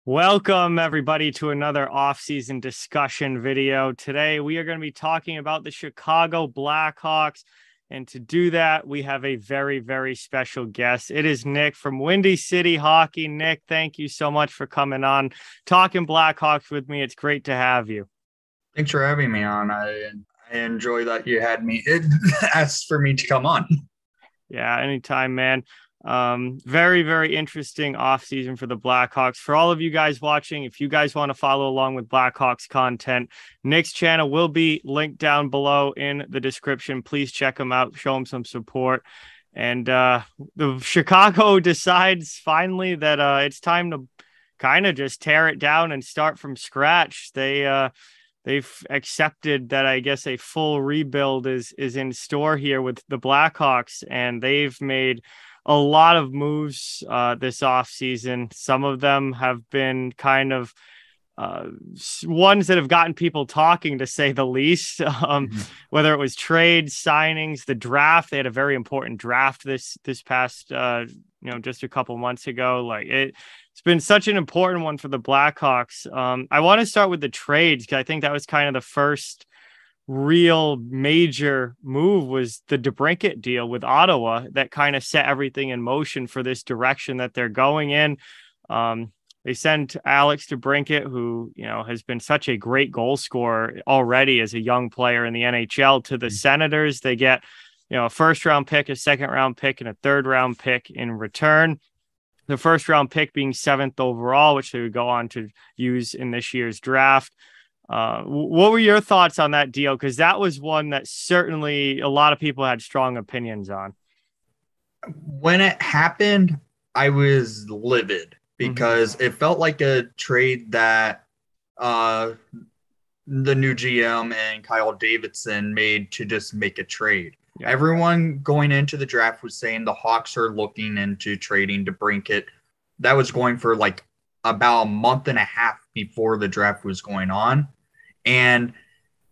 Welcome, everybody, to another off-season discussion video. Today, we are going to be talking about the Chicago Blackhawks. And to do that, we have a very, very special guest. It is Nick from Windy City Hockey. Nick, thank you so much for coming on, talking Blackhawks with me. It's great to have you. Thanks for having me on. I enjoy that you had me asked for me to come on. Yeah, anytime, man. Very, very interesting offseason for the Blackhawks. For all of you guys watching, if you guys want to follow along with Blackhawks content, Nick's channel will be linked down below in the description. Please check him out, show him some support. And the Chicago decides finally that it's time to kind of just tear it down and start from scratch. They've accepted that I guess a full rebuild is in store here with the Blackhawks, and they've made a lot of moves this offseason. Some of them have been kind of ones that have gotten people talking, to say the least. Whether it was trades, signings, the draft. They had a very important draft this past just a couple months ago. It's been such an important one for the Blackhawks. I want to start with the trades, because I think that was kind of the first real major move, was the DeBrincat deal with Ottawa that kind of set everything in motion for this direction that they're going in. They sent Alex DeBrincat, who, has been such a great goal scorer already as a young player in the NHL, to the Senators. They get, a first round pick, a second round pick, and a third round pick in return. The first round pick being 7th overall, which they would go on to use in this year's draft. What were your thoughts on that deal? Because that was one that certainly a lot of people had strong opinions on. When it happened, I was livid because it felt like a trade that the new GM and Kyle Davidson made to just make a trade. Yeah. Everyone going into the draft was saying the Hawks are looking into trading DeBrincat. That was going for about a month and a half before the draft was going on. And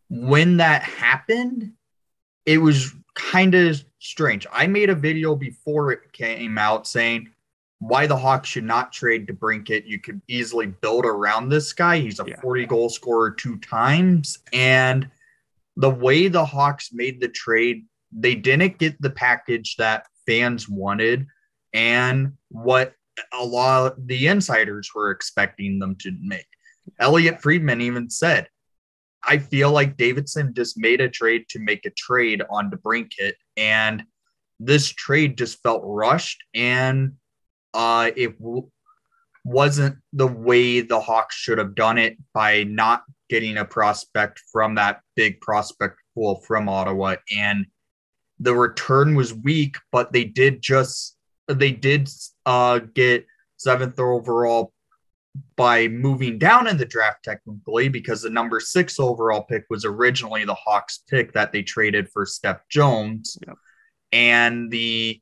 when that happened, it was kind of strange. I made a video before it came out saying why the Hawks should not trade DeBrincat. You could easily build around this guy. He's a 40-goal scorer 2 times. And the way the Hawks made the trade, they didn't get the package that fans wanted and what a lot of the insiders were expecting them to make. Elliot Friedman even said, I feel like Davidson just made a trade to make a trade on DeBrincat, and this trade just felt rushed, and it wasn't the way the Hawks should have done it by not getting a prospect from that big prospect pool from Ottawa. And the return was weak, but they did get 7th overall by moving down in the draft, technically, because the number 6 overall pick was originally the Hawks pick that they traded for Steph Jones. Yep. And the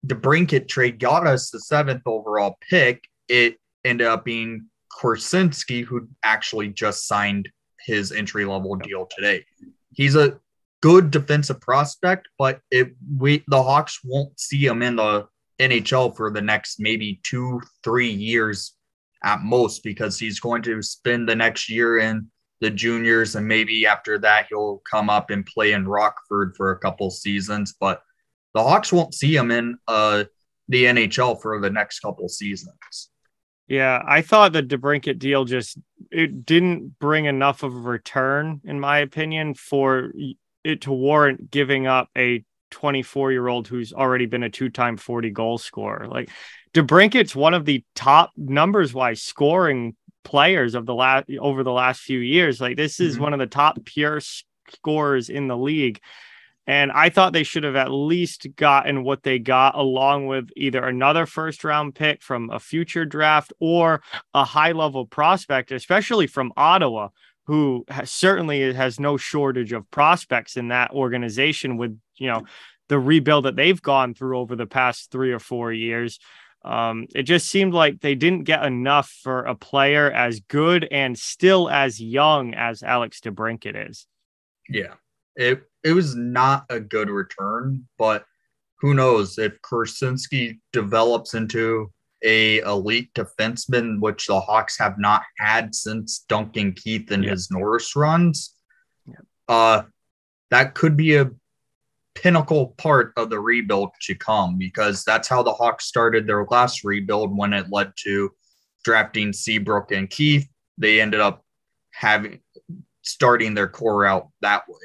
DeBrincat trade got us the 7th overall pick. It ended up being Korsinski, who actually just signed his entry-level deal today. He's a good defensive prospect, but the Hawks won't see him in the NHL for the next maybe 2-3 years at most, because he's going to spend the next year in the juniors, and maybe after that he'll come up and play in Rockford for a couple seasons. But the Hawks won't see him in the NHL for the next couple seasons. Yeah, I thought the DeBrincat deal it didn't bring enough of a return, in my opinion, for it to warrant giving up a 24-year-old who's already been a 2-time 40-goal scorer. DeBrincat's one of the top numbers-wise scoring players of over the last few years. This is one of the top pure scorers in the league. And I thought they should have at least gotten what they got, along with either another first-round pick from a future draft or a high-level prospect, especially from Ottawa, who certainly has no shortage of prospects in that organization with, the rebuild that they've gone through over the past 3 or 4 years. It just seemed like they didn't get enough for a player as good and still as young as Alex DeBrincat is. Yeah, it was not a good return, but who knows if Korsinski develops into a elite defenseman, which the Hawks have not had since Duncan Keith and his Norris runs. That could be a pinnacle part of the rebuild to come, because that's how the Hawks started their last rebuild when it led to drafting Seabrook and Keith. They ended up starting their core out that way.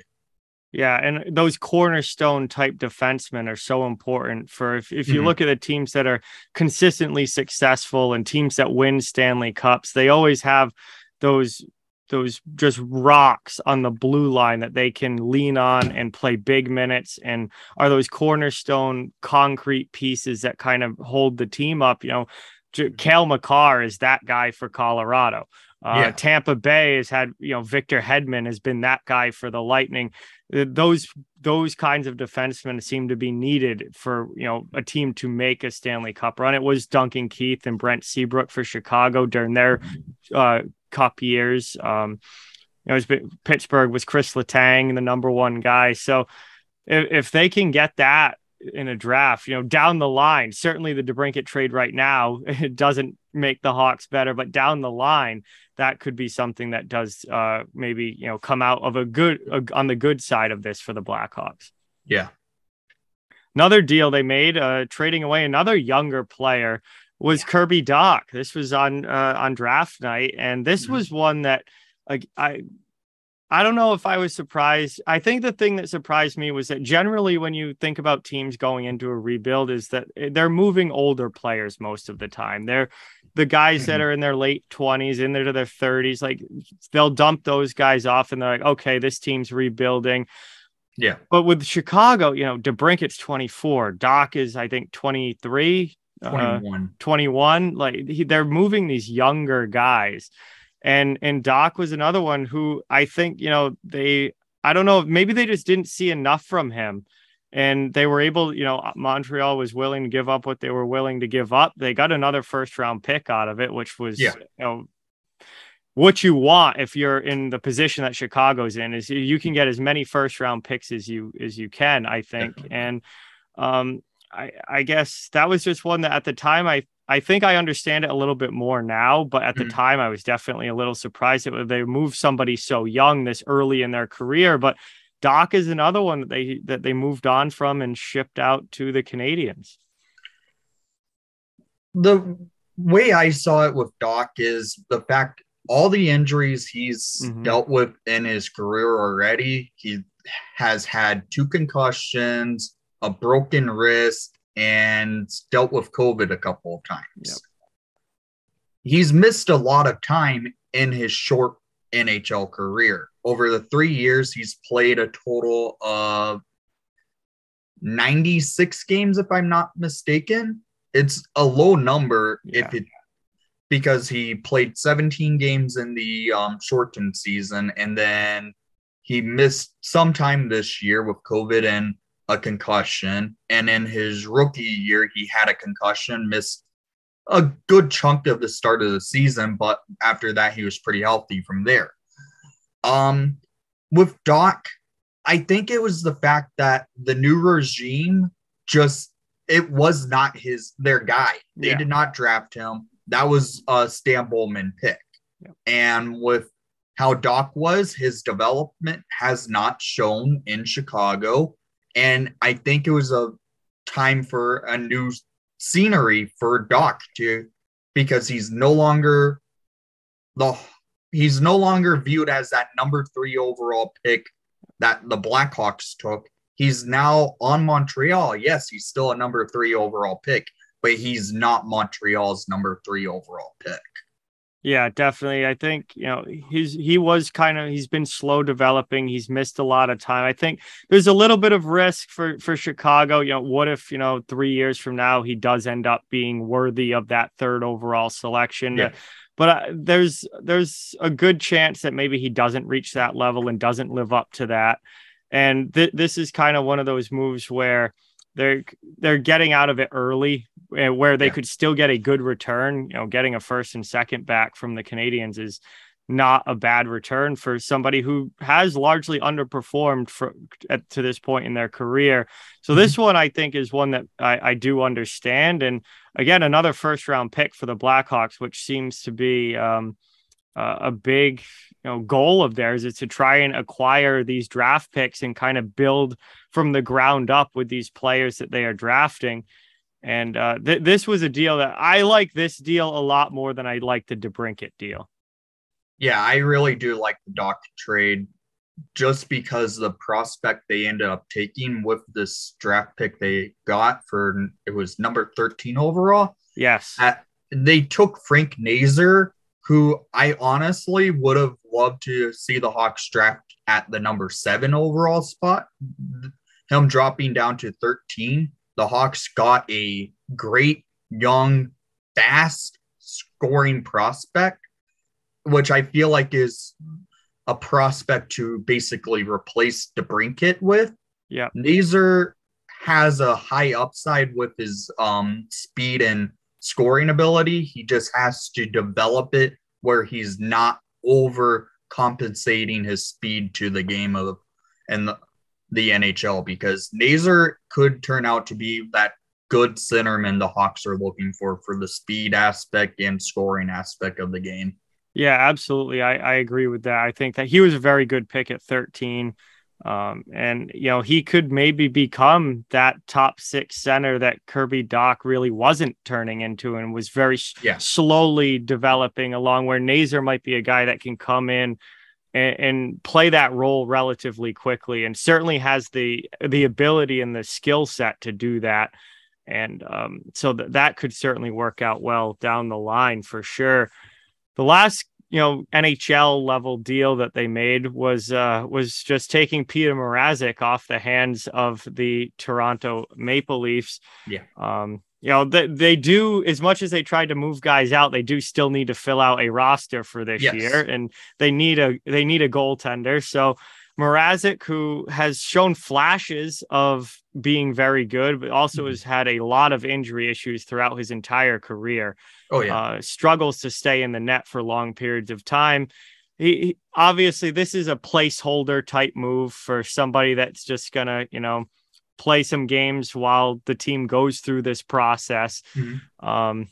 Yeah, and those cornerstone type defensemen are so important for if you look at the teams that are consistently successful and teams that win Stanley Cups, they always have those just rocks on the blue line that they can lean on and play big minutes, and are those cornerstone concrete pieces that kind of hold the team up. Cale Makar is that guy for Colorado. Tampa Bay has had, Victor Hedman has been that guy for the Lightning. Those kinds of defensemen seem to be needed for, a team to make a Stanley Cup run. It was Duncan Keith and Brent Seabrook for Chicago during their Cup years. Pittsburgh was Chris Letang, the number one guy. So if they can get that in a draft, down the line, certainly the DeBrincat trade right now, it doesn't make the Hawks better, but down the line, that could be something that does maybe, come out of on the good side of this for the Blackhawks. Yeah. Another deal they made, trading away another younger player, was Kirby Dock. This was on draft night, and this was one that I don't know if I was surprised. I think the thing that surprised me was that generally when you think about teams going into a rebuild is that they're moving older players most of the time. They're the guys that are in their late 20s, into their 30s. Like, they'll dump those guys off and they're like, okay, this team's rebuilding. Yeah. But with Chicago, DeBrincat's 24. Dock is, I think, 23. 21. Like, they're moving these younger guys. And Doc was another one who I think, I don't know, maybe they just didn't see enough from him, and they were able, Montreal was willing to give up what they were willing to give up. They got another first round pick out of it, which was, what you want if you're in the position that Chicago's in, is you can get as many first round picks as you can, I think. And I guess that was just one that at the time, I think I understand it a little bit more now, but at the time I was definitely a little surprised that they moved somebody so young this early in their career. But Doc is another one that they moved on from and shipped out to the Canadiens. The way I saw it with Doc is the fact all the injuries he's dealt with in his career already. He has had 2 concussions, a broken wrist, and dealt with COVID a couple of times. Yep. He's missed a lot of time in his short NHL career. Over the 3 years, he's played a total of 96 games, if I'm not mistaken. It's a low number because he played 17 games in the shortened season, and then he missed some time this year with COVID and a concussion, and in his rookie year he had a concussion, missed a good chunk of the start of the season, but after that he was pretty healthy from there. With Doc, I think it was the fact that the new regime it was not their guy. They did not draft him. That was a Stan Bowman pick. And with how Doc was, his development has not shown in Chicago. And I think it was a time for a new scenery for Doc because he's no longer viewed as that number 3 overall pick that the Blackhawks took. He's now on Montreal. Yes, he's still a number 3 overall pick, but he's not Montreal's number 3 overall pick. Yeah, definitely. I think, he's been slow developing. He's missed a lot of time. I think there's a little bit of risk for Chicago. What if, 3 years from now, he does end up being worthy of that 3rd overall selection? Yeah. But there's a good chance that maybe he doesn't reach that level and doesn't live up to that. And this is kind of one of those moves where they're getting out of it early, where they could still get a good return. Getting a 1st and 2nd back from the Canadiens not a bad return for somebody who has largely underperformed to this point in their career. So this one, I think, is one that I do understand. And again, another first round pick for the Blackhawks, which seems to be a big goal of theirs, is to try and acquire these draft picks and kind of build from the ground up with these players that they are drafting. And this was a deal that I like this deal a lot more than I like the DeBrincat deal. Yeah, I really do like the Dock trade just because the prospect they ended up taking with this draft pick they got it was number 13 overall. Yes. They took Frank Nazar, who I honestly would have loved to see the Hawks draft at the number 7 overall spot. Him dropping down to 13. The Hawks got a great, young, fast scoring prospect, which I feel like is a prospect to basically replace DeBrincat with. Yeah. Nazar has a high upside with his speed and scoring ability. He just has to develop it where he's not overcompensating his speed to the game and the NHL, because Nazar could turn out to be that good centerman the Hawks are looking for the speed aspect and scoring aspect of the game. Yeah, absolutely. I agree with that. I think that he was a very good pick at 13. And, he could maybe become that top 6 center that Kirby Dock really wasn't turning into and was very slowly developing along, where Nazar might be a guy that can come in and play that role relatively quickly, and certainly has the ability and the skill set to do that. And so that could certainly work out well down the line for sure. The last, NHL level deal that they made was just taking Peter Mrazek off the hands of the Toronto Maple Leafs. Yeah. They do, as much as they tried to move guys out, they do still need to fill out a roster for this year, and they need a goaltender. So Mrazek, who has shown flashes of being very good, but also has had a lot of injury issues throughout his entire career. Oh yeah. Struggles to stay in the net for long periods of time. He obviously, this is a placeholder type move for somebody that's just gonna, play some games while the team goes through this process. Mm-hmm.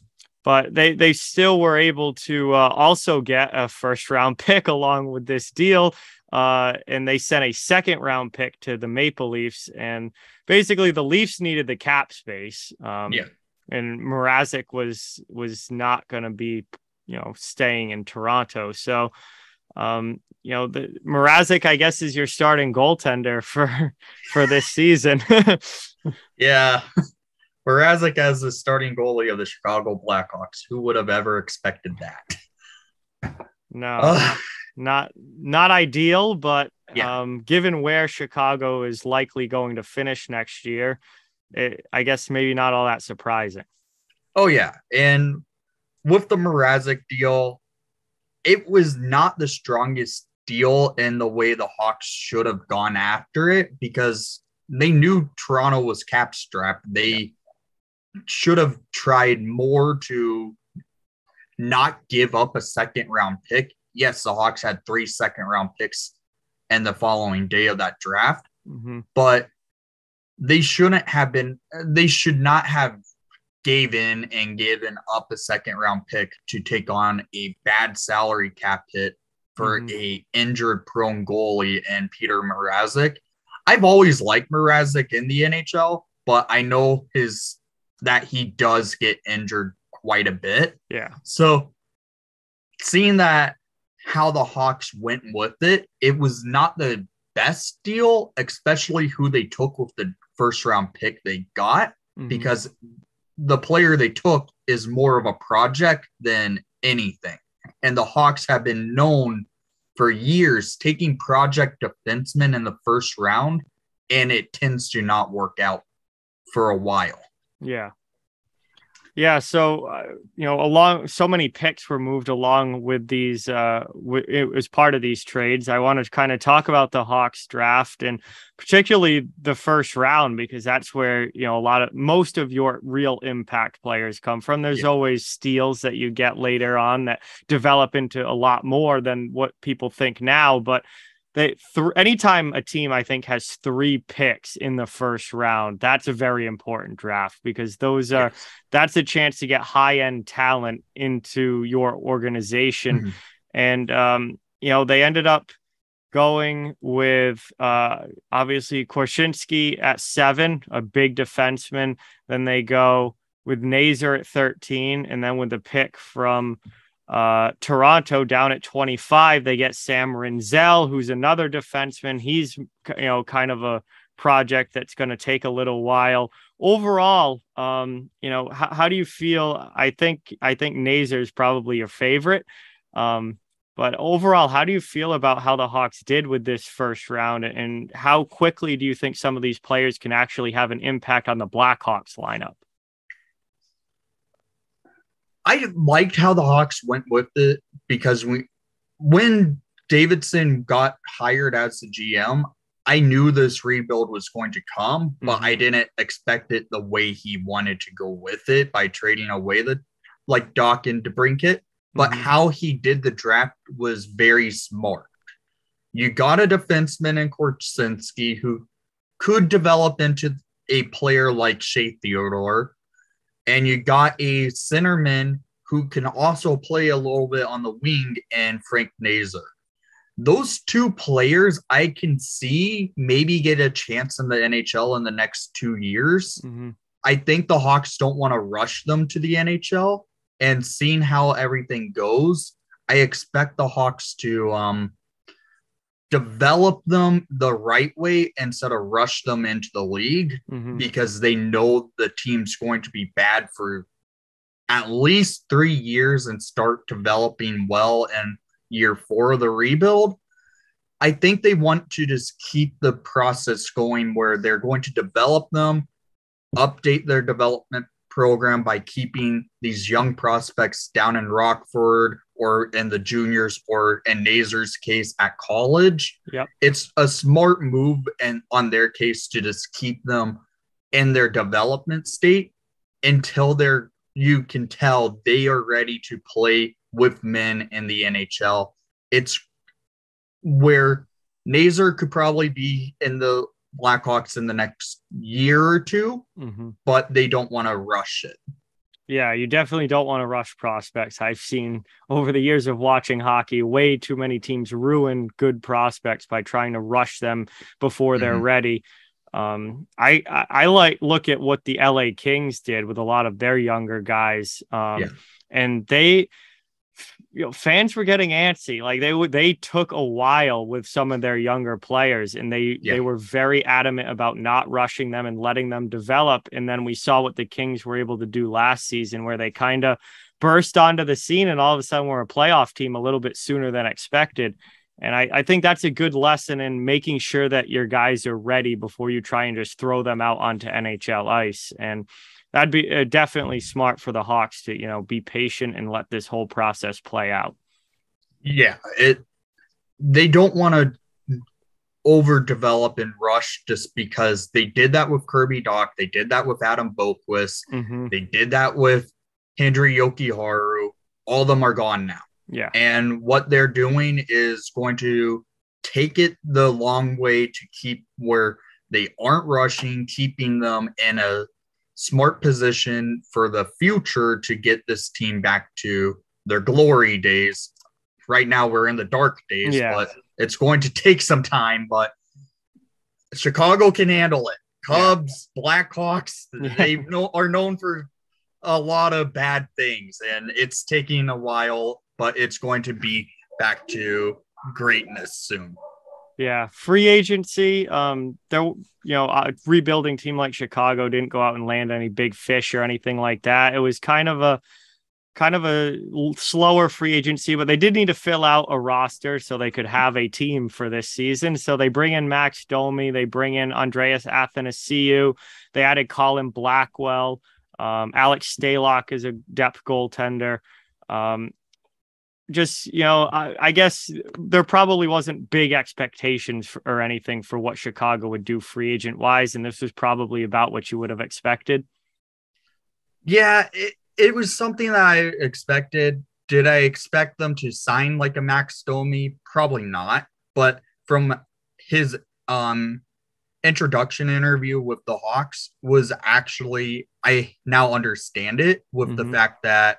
But they still were able to also get a first round pick along with this deal. And they sent a second round pick to the Maple Leafs, and basically the Leafs needed the cap space. And Mrazek was not going to be, staying in Toronto. So, the Mrazek, I guess, is your starting goaltender for this season. Yeah. Mrazek as the starting goalie of the Chicago Blackhawks. Who would have ever expected that? No, not ideal, but given where Chicago is likely going to finish next year, I guess maybe not all that surprising. Oh, yeah. And with the Mrazek deal, it was not the strongest deal in the way the Hawks should have gone after it, because they knew Toronto was cap strapped. They should have tried more to not give up a second round pick. Yes, the Hawks had 3 second round picks in the following day of that draft, but they should not have gave in and given up a second round pick to take on a bad salary cap hit for a injured prone goalie and Peter Mrazek. I've always liked Mrazek in the NHL, but I know that he does get injured quite a bit. Yeah. So seeing that how the Hawks went with it, it was not the best deal, especially who they took with the first round pick they got, because the player they took is more of a project than anything. And the Hawks have been known for years taking project defensemen in the first round, and it tends to not work out for a while. Yeah. Yeah, so along so many picks were moved along with these. It was part of these trades. I want to kind of talk about the Hawks draft and particularly the first round because that's where most of your real impact players come from. There's always steals that you get later on that develop into a lot more than what people think now, but anytime a team I think has 3 picks in the first round, that's a very important draft because that's a chance to get high end talent into your organization. Mm-hmm. And they ended up going with obviously Korshinsky at 7, a big defenseman. Then they go with Nazar at 13, and then with the pick from Toronto down at 25, they get Sam Rinzel, who's another defenseman. He's kind of a project that's going to take a little while. Overall, how do you feel? I think Nazar is probably your favorite. But overall, how do you feel about how the Hawks did with this first round, and how quickly do you think some of these players can actually have an impact on the Blackhawks lineup? I liked how the Hawks went with it because when Davidson got hired as the GM, I knew this rebuild was going to come, but I didn't expect it the way he wanted to go with it by trading away Dock and DeBrincat. But how he did the draft was very smart. You got a defenseman in Korchinski who could develop into a player like Shea Theodore, and you got a centerman who can also play a little bit on the wing and Frank Nazar. Those 2 players I can see maybe get a chance in the NHL in the next 2 years. I think the Hawks don't want to rush them to the NHL, and seeing how everything goes, I expect the Hawks to develop them the right way instead of rush them into the league because they know the team's going to be bad for at least 3 years and start developing well in year 4 of the rebuild. I think they want to just keep the process going where they're going to develop them, update their development program by keeping these young prospects down in Rockford or in the juniors or in Nazar's case at college. Yep. It's a smart move and on their case to just keep them in their development state until you can tell they are ready to play with men in the NHL. It's where Nazar could probably be in the Blackhawks in the next year or 2, but they don't want to rush it. Yeah, you definitely don't want to rush prospects. I've seen over the years of watching hockey, way too many teams ruin good prospects by trying to rush them before they're ready. I look at what the LA Kings did with a lot of their younger guys. And they, fans were getting antsy. Like they took a while with some of their younger players, and they were very adamant about not rushing them and letting them develop. And then we saw what the Kings were able to do last season, where they kind of burst onto the scene and all of a sudden we're a playoff team a little bit sooner than expected. And I think that's a good lesson in making sure that your guys are ready before you try and just throw them out onto NHL ice. And that'd be definitely smart for the Hawks to, be patient and let this whole process play out. Yeah, they don't want to overdevelop and rush just because they did that with Kirby Dock. They did that with Adam Boqvist. They did that with Henry Jokiharju. All of them are gone now. Yeah. And what they're doing is going to take it the long way to keep where they aren't rushing, keeping them in a smart position for the future to get this team back to their glory days. Right now we're in the dark days, but it's going to take some time, but Chicago can handle it. Cubs, Blackhawks, they are known for a lot of bad things, and it's taking a while, but it's going to be back to greatness soon. Yeah, free agency. A rebuilding team like Chicago didn't go out and land any big fish or anything like that. It was kind of a slower free agency, but they did need to fill out a roster so they could have a team for this season. So they bring in Max Domi, they bring in Andreas Athanasiou, they added Colin Blackwell. Alex Stalock is a depth goaltender. I guess there probably wasn't big expectations or anything for what Chicago would do free agent wise. And this was probably about what you would have expected. Yeah, it was something that I expected. Did I expect them to sign like a Max Domi? Probably not. But from his introduction interview with the Hawks was actually, I now understand it with the fact that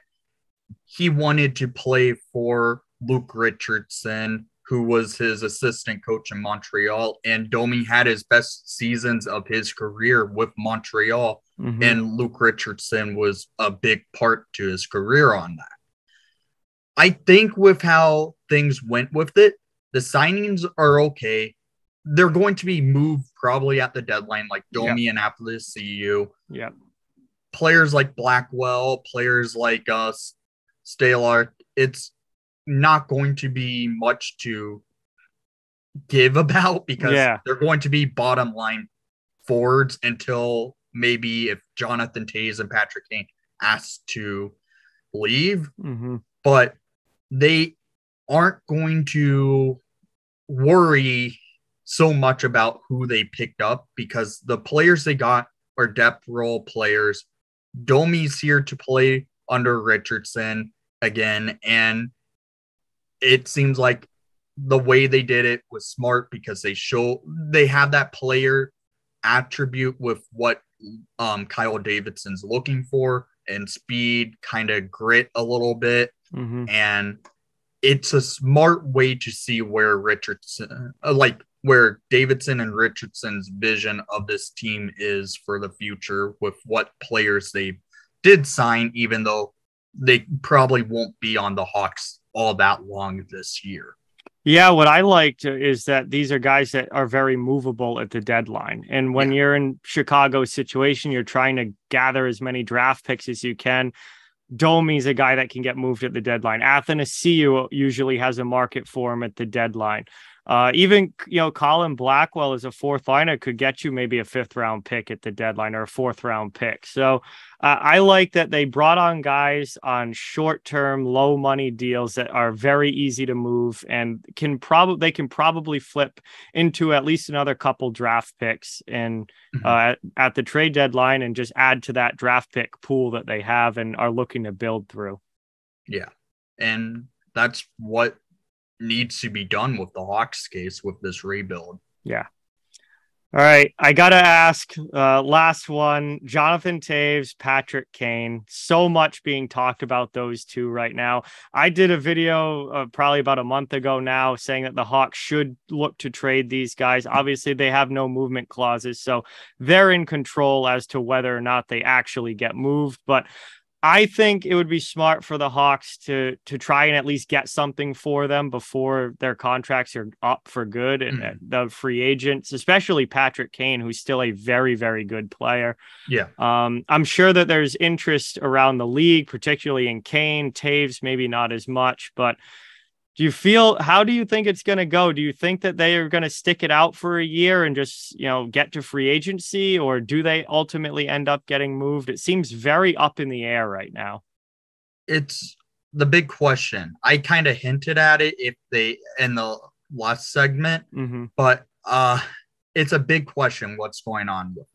he wanted to play for Luke Richardson, who was his assistant coach in Montreal, and Domi had his best seasons of his career with Montreal, and Luke Richardson was a big part to his career on that. I think with how things went with it, the signings are okay. They're going to be moved probably at the deadline, like Domi and after the CU. Yeah. Players like Blackwell, players like Stalock, it's not going to be much to give about because they're going to be bottom line forwards until maybe if Jonathan Toews and Patrick Kane asked to leave. But they aren't going to worry so much about who they picked up because the players they got are depth role players. Domi's here to play under Richardson again, and it seems like the way they did it was smart because they have that player attribute with what Kyle Davidson's looking for, and speed, kind of grit a little bit. And it's a smart way to see where Richardson, where Davidson and Richardson's vision of this team is for the future with what players they did sign, even though they probably won't be on the Hawks all that long this year. Yeah, what I liked is that these are guys that are very movable at the deadline. And when you're in Chicago's situation, you're trying to gather as many draft picks as you can. Domi's a guy that can get moved at the deadline. Athanasiou usually has a market for him at the deadline. Even Colin Blackwell as a fourth liner could get you maybe a 5th round pick at the deadline or a 4th round pick. So I like that they brought on guys on short-term, low money deals that are very easy to move and can probably flip into at least another couple draft picks and at the trade deadline and just add to that draft pick pool that they have and are looking to build through. Yeah. And that's what needs to be done with the Hawks case with this rebuild. Yeah. All right. I got to ask, last one, Jonathan Toews, Patrick Kane. So much being talked about those two right now. I did a video probably about a month ago now saying that the Hawks should look to trade these guys. Obviously, they have no movement clauses, so they're in control as to whether or not they actually get moved. But I think it would be smart for the Hawks to try and at least get something for them before their contracts are up for good. And the free agents, especially Patrick Kane, who's still a very, very good player. Yeah. I'm sure that there's interest around the league, particularly in Kane. Toews, maybe not as much, but how do you think it's going to go? Do you think that they are going to stick it out for a year and just, get to free agency, or do they ultimately end up getting moved? It seems very up in the air right now. It's the big question. I kind of hinted at it in the last segment, but it's a big question what's going on with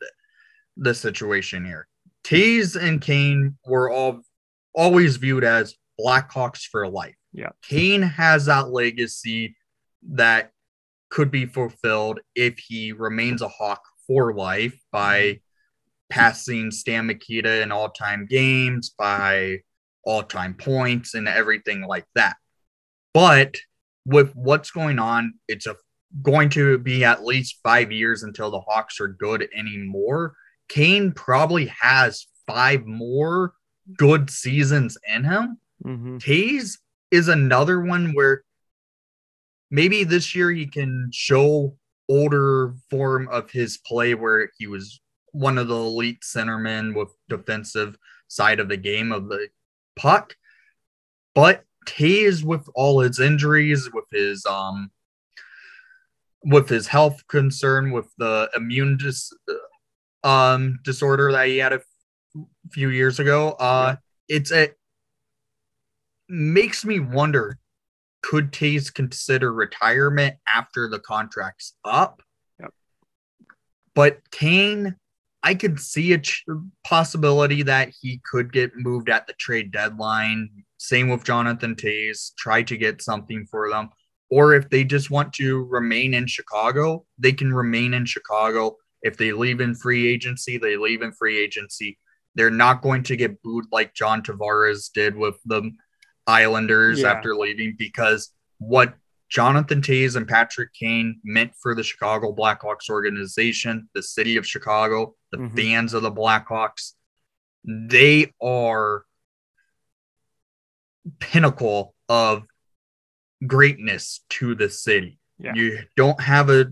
the situation here. Toews and Kane were always viewed as Blackhawks for life. Yeah. Kane has that legacy that could be fulfilled if he remains a Hawk for life by passing Stan Mikita in all-time games, by all-time points and everything like that. But with what's going on, it's going to be at least 5 years until the Hawks are good anymore. Kane probably has 5 more good seasons in him. Toews is another one where maybe this year he can show older form of his play where he was one of the elite centermen with defensive side of the game of the puck. But Toews, with all his injuries, with his health concern, with the immune disorder that he had a few years ago. It makes me wonder, could Taze consider retirement after the contract's up? Yep. But Kane, I could see a possibility that he could get moved at the trade deadline. Same with Jonathan Taze, try to get something for them. Or if they just want to remain in Chicago, they can remain in Chicago. If they leave in free agency, they leave in free agency. They're not going to get booed like John Tavares did with the Islanders after leaving, because what Jonathan Taze and Patrick Kane meant for the Chicago Blackhawks organization, the city of Chicago, the fans of the Blackhawks, they are pinnacle of greatness to the city. Yeah. You don't have a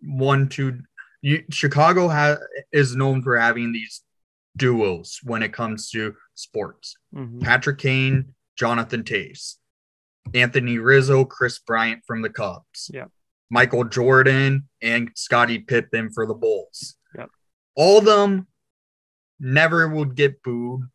1-2. Chicago is known for having these duos when it comes to sports. Patrick Kane, Jonathan Taze, Anthony Rizzo, Chris Bryant from the Cubs, Michael Jordan, and Scottie Pippen for the Bulls. All of them never would get booed.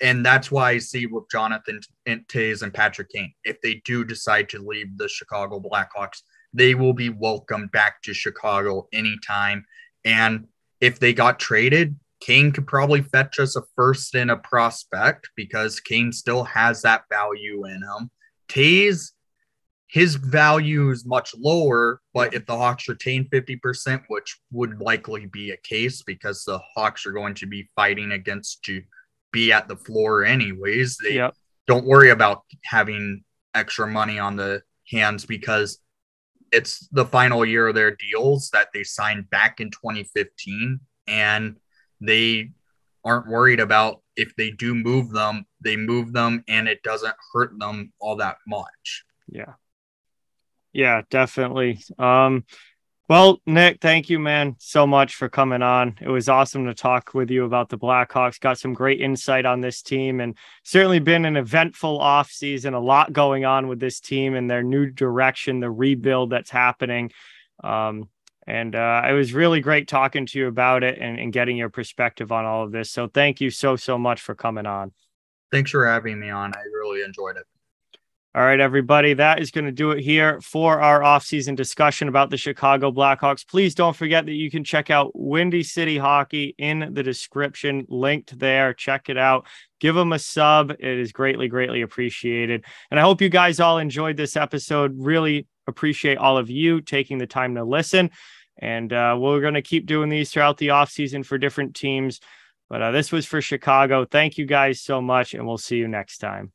And that's why I see with Jonathan Taze and Patrick Kane, if they do decide to leave the Chicago Blackhawks, they will be welcomed back to Chicago anytime. And if they got traded, Kane could probably fetch us a first and a prospect, because Kane still has that value in him. Taze, his value is much lower, but if the Hawks retain 50%, which would likely be a case because the Hawks are going to be fighting against to be at the floor anyways, they don't worry about having extra money on the hands, because it's the final year of their deals that they signed back in 2015, and they aren't worried about if they do move them, they move them and it doesn't hurt them all that much. Yeah, definitely. Well, Nick, thank you, man, so much for coming on. It was awesome to talk with you about the Blackhawks. Got some great insight on this team, and certainly been an eventful offseason. A lot going on with this team and their new direction, the rebuild that's happening. And it was really great talking to you about it and getting your perspective on all of this. So thank you so much for coming on. Thanks for having me on. I really enjoyed it. All right, everybody, that is going to do it here for our offseason discussion about the Chicago Blackhawks. Please don't forget that you can check out Windy City Hockey in the description, linked there. Check it out. Give them a sub. It is greatly appreciated. And I hope you guys all enjoyed this episode. Really appreciate all of you taking the time to listen. And we're going to keep doing these throughout the offseason for different teams. But this was for Chicago. Thank you guys so much, and we'll see you next time.